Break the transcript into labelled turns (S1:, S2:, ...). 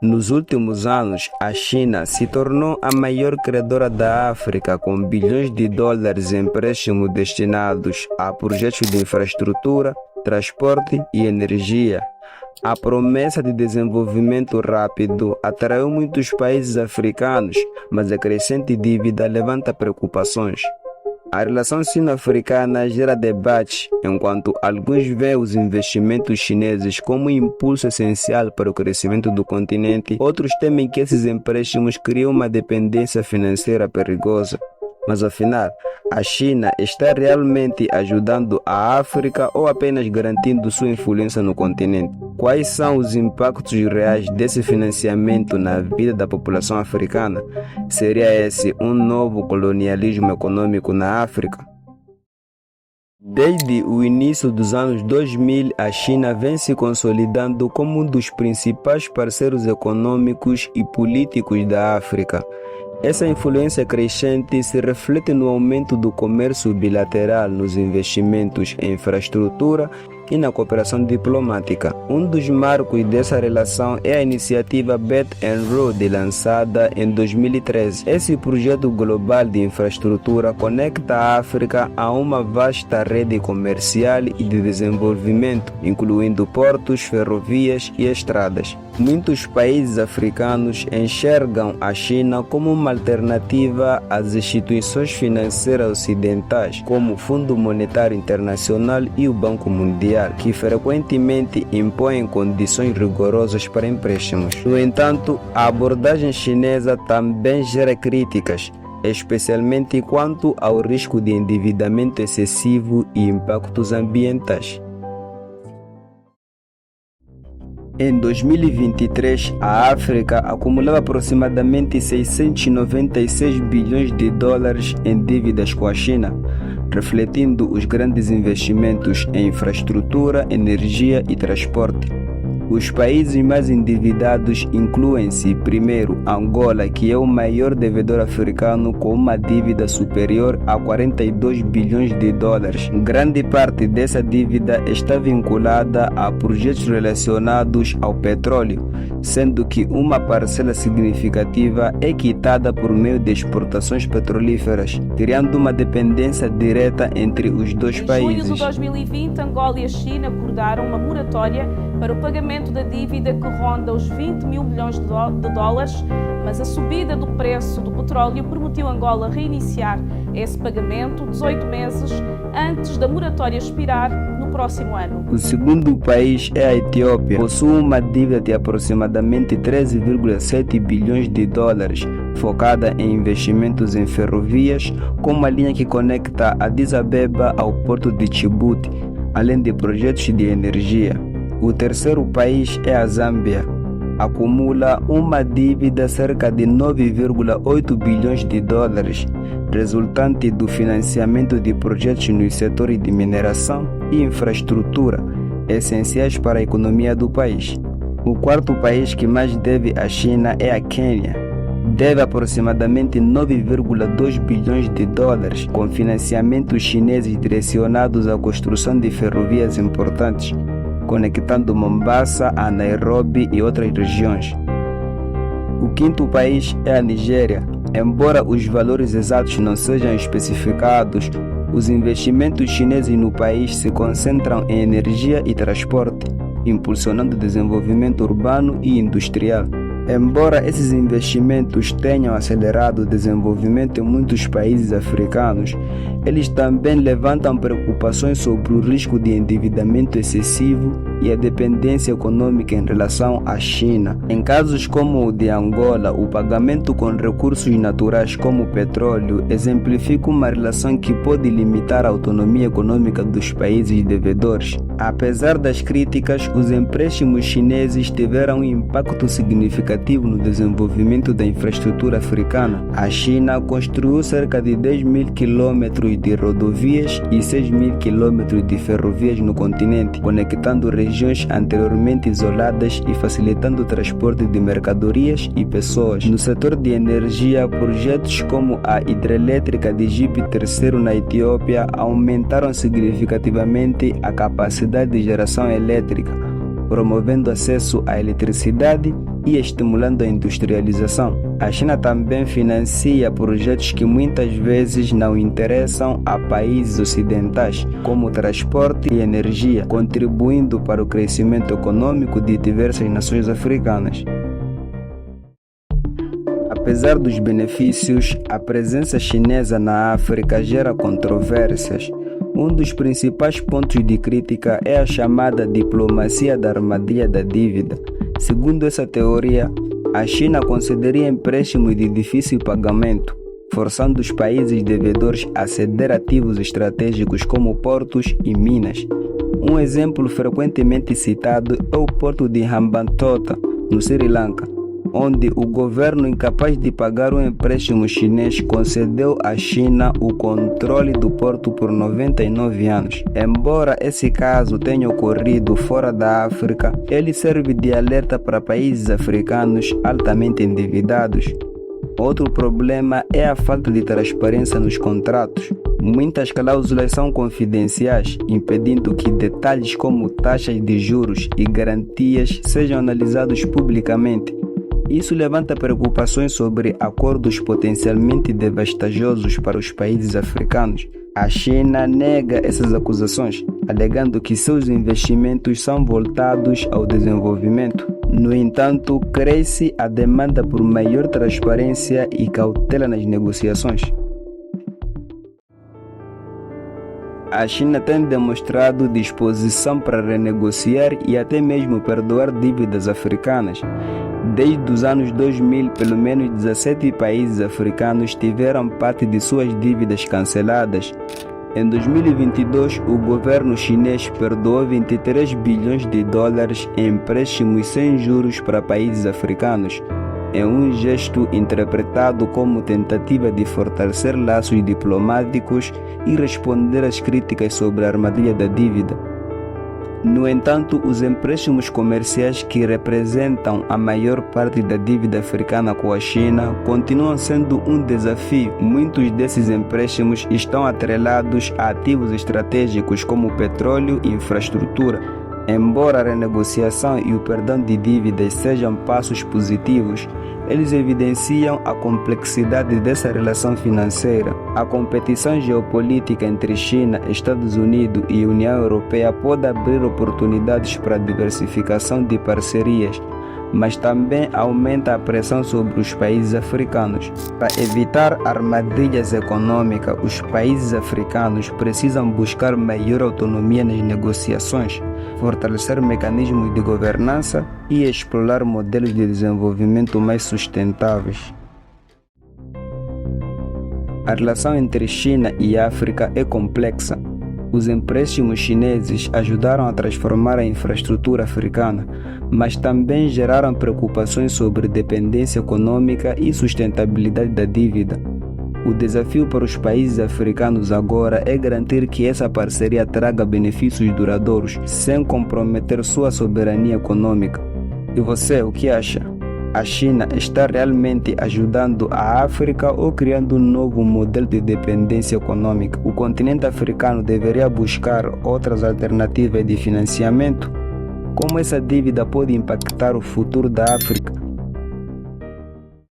S1: Nos últimos anos, a China se tornou a maior credora da África, com bilhões de dólares em empréstimos destinados a projetos de infraestrutura, transporte e energia. A promessa de desenvolvimento rápido atraiu muitos países africanos, mas a crescente dívida levanta preocupações. A relação sino-africana gera debate, enquanto alguns veem os investimentos chineses como um impulso essencial para o crescimento do continente, outros temem que esses empréstimos criam uma dependência financeira perigosa. Mas afinal, a China está realmente ajudando a África ou apenas garantindo sua influência no continente? Quais são os impactos reais desse financiamento na vida da população africana? Seria esse um novo colonialismo econômico na África? Desde o início dos anos 2000, a China vem se consolidando como um dos principais parceiros econômicos e políticos da África. Essa influência crescente se reflete no aumento do comércio bilateral, nos investimentos em infraestrutura e na cooperação diplomática. Um dos marcos dessa relação é a iniciativa Belt and Road, lançada em 2013. Esse projeto global de infraestrutura conecta a África a uma vasta rede comercial e de desenvolvimento, incluindo portos, ferrovias e estradas. Muitos países africanos enxergam a China como uma alternativa às instituições financeiras ocidentais, como o Fundo Monetário Internacional e o Banco Mundial, que frequentemente impõem condições rigorosas para empréstimos. No entanto, a abordagem chinesa também gera críticas, especialmente quanto ao risco de endividamento excessivo e impactos ambientais. Em 2023, a África acumulava aproximadamente 696 bilhões de dólares em dívidas com a China, refletindo os grandes investimentos em infraestrutura, energia e transporte. Os países mais endividados incluem-se, primeiro, Angola, que é o maior devedor africano com uma dívida superior a 42 bilhões de dólares. Grande parte dessa dívida está vinculada a projetos relacionados ao petróleo, sendo que uma parcela significativa é quitada por meio de exportações petrolíferas, criando uma dependência direta entre os dois países.
S2: Em julho de 2020, Angola e a China acordaram uma moratória para o pagamento da dívida que ronda os 20 mil milhões de dólares, mas a subida do preço do petróleo permitiu Angola reiniciar esse pagamento 18 meses antes da moratória expirar no próximo ano.
S1: O segundo país é a Etiópia, possui uma dívida de aproximadamente 13,7 bilhões de dólares, focada em investimentos em ferrovias, como a linha que conecta Addis Abeba ao porto de Djibouti, além de projetos de energia. O terceiro país é a Zâmbia. Acumula uma dívida cerca de 9,8 bilhões de dólares, resultante do financiamento de projetos nos setores de mineração e infraestrutura, essenciais para a economia do país. O quarto país que mais deve à China é a Quênia. Deve aproximadamente 9,2 bilhões de dólares, com financiamentos chineses direcionados à construção de ferrovias importantes, conectando Mombasa a Nairobi e outras regiões. O quinto país é a Nigéria. Embora os valores exatos não sejam especificados, os investimentos chineses no país se concentram em energia e transporte, impulsionando o desenvolvimento urbano e industrial. Embora esses investimentos tenham acelerado o desenvolvimento em muitos países africanos, eles também levantam preocupações sobre o risco de endividamento excessivo e a dependência econômica em relação à China. Em casos como o de Angola, o pagamento com recursos naturais como o petróleo exemplifica uma relação que pode limitar a autonomia econômica dos países devedores. Apesar das críticas, os empréstimos chineses tiveram um impacto significativo no desenvolvimento da infraestrutura africana. A China construiu cerca de 10 mil quilômetros de rodovias e 6 mil quilômetros de ferrovias no continente, conectando regiões anteriormente isoladas e facilitando o transporte de mercadorias e pessoas. No setor de energia, projetos como a hidrelétrica de Djiby III na Etiópia aumentaram significativamente a capacidade de geração elétrica, promovendo acesso à eletricidade e estimulando a industrialização. A China também financia projetos que muitas vezes não interessam a países ocidentais, como transporte e energia, contribuindo para o crescimento econômico de diversas nações africanas. Apesar dos benefícios, a presença chinesa na África gera controvérsias. Um dos principais pontos de crítica é a chamada diplomacia da armadilha da dívida. Segundo essa teoria, a China concederia empréstimos de difícil pagamento, forçando os países devedores a ceder ativos estratégicos como portos e minas. Um exemplo frequentemente citado é o porto de Hambantota, no Sri Lanka, onde o governo, incapaz de pagar um empréstimo chinês, concedeu à China o controle do porto por 99 anos. Embora esse caso tenha ocorrido fora da África, ele serve de alerta para países africanos altamente endividados. Outro problema é a falta de transparência nos contratos. Muitas cláusulas são confidenciais, impedindo que detalhes como taxas de juros e garantias sejam analisados publicamente. Isso levanta preocupações sobre acordos potencialmente devastadosos para os países africanos. A China nega essas acusações, alegando que seus investimentos são voltados ao desenvolvimento. No entanto, cresce a demanda por maior transparência e cautela nas negociações. A China tem demonstrado disposição para renegociar e até mesmo perdoar dívidas africanas. Desde os anos 2000, pelo menos 17 países africanos tiveram parte de suas dívidas canceladas. Em 2022, o governo chinês perdoou 23 bilhões de dólares em empréstimos sem juros para países africanos, em um gesto interpretado como tentativa de fortalecer laços diplomáticos e responder às críticas sobre a armadilha da dívida. No entanto, os empréstimos comerciais, que representam a maior parte da dívida africana com a China, continuam sendo um desafio. Muitos desses empréstimos estão atrelados a ativos estratégicos como petróleo e infraestrutura. Embora a renegociação e o perdão de dívidas sejam passos positivos, eles evidenciam a complexidade dessa relação financeira. A competição geopolítica entre China, Estados Unidos e União Europeia pode abrir oportunidades para a diversificação de parcerias, mas também aumenta a pressão sobre os países africanos. Para evitar armadilhas econômicas, os países africanos precisam buscar maior autonomia nas negociações, fortalecer mecanismos de governança e explorar modelos de desenvolvimento mais sustentáveis. A relação entre China e África é complexa. Os empréstimos chineses ajudaram a transformar a infraestrutura africana, mas também geraram preocupações sobre dependência econômica e sustentabilidade da dívida. O desafio para os países africanos agora é garantir que essa parceria traga benefícios duradouros, sem comprometer sua soberania econômica. E você, o que acha? A China está realmente ajudando a África ou criando um novo modelo de dependência econômica? O continente africano deveria buscar outras alternativas de financiamento? Como essa dívida pode impactar o futuro da África?